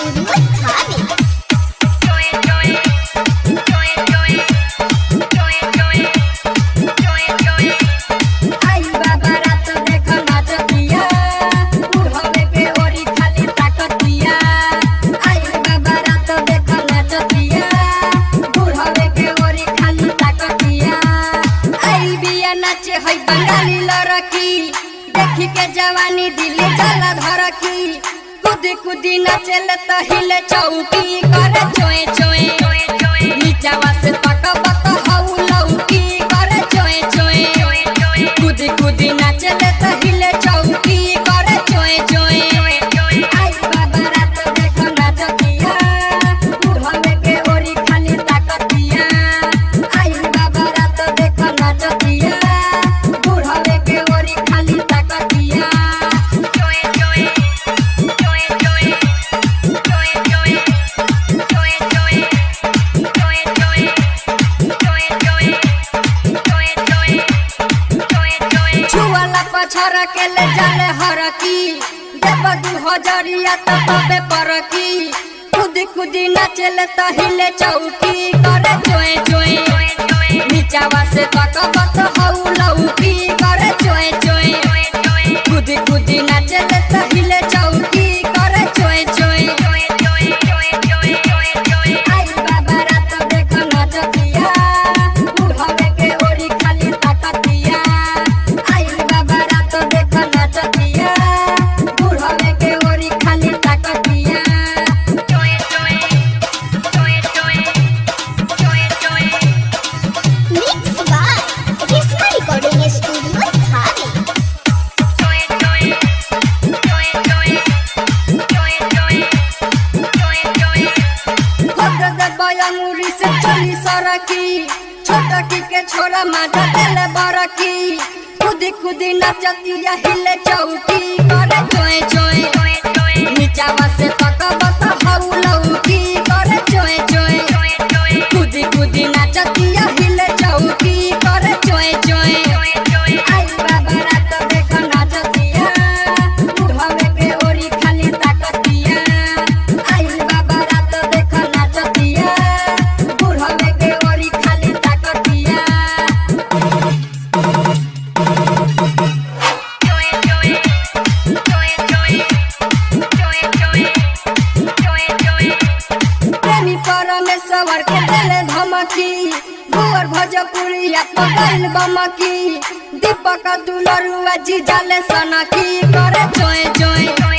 Studio थाने। बंगाली लड़की देखी के जवानी दिले जला धरकी कुदी कुदी नाचेले तो हिले चौकी करे चोए चोए नीचावा से पकबत हऊ लौकी करे चोए चोए कुदी कुदी नाचेले तो हिले चौकी करे चोए चोए आई बाबा रात देखो नाचतिया बुढ़वे के ओरी खाली ताकतिया आई बाबा रात देखो नाचतिया छरा के ले जाले हरकी देव 2000 तबे परकी खुदी खुदी नाचले तो हिले चौकी करे चोए चोए नीचावा से पकबत हऊ लौकी करे चोए चोए खुदी खुदी नाचले तो हिले चौकी करे चोए चोए आई बाबा रात देखो नाचतिया बुढ़वे के ओरी खाली ताकतिया आई बाबा रात देखो नाचतिया बुढ़वे के ओरी खाली ताकतिया मिक्स बाय किस्मा रिकॉर्डिंग स्टूडियो थाने। मुरी से चली सरकी छोटकी के छोरा माजा देले बरकी खुदी खुदी नाचतिया हिले चौकी करे चोए चोए नीचावा से पकबत हऊ लौकी करे चोए चोए खुदी खुदी नाचतिया हिले चौकी करे चोए चोए आई बाबा रात देखो नाचतिया बुढ़वे के ओरी खाली ताकतिया आई बाबा रात देखो नाचतिया बुढ़वे के ओरी खाली ताकतिया प्रेमी परमेश्वर के देले धमकी भुवर भोजपुरिया पकड़ बमकी दीपक दुलरुआ जी जाले सनकी करे चोए चोए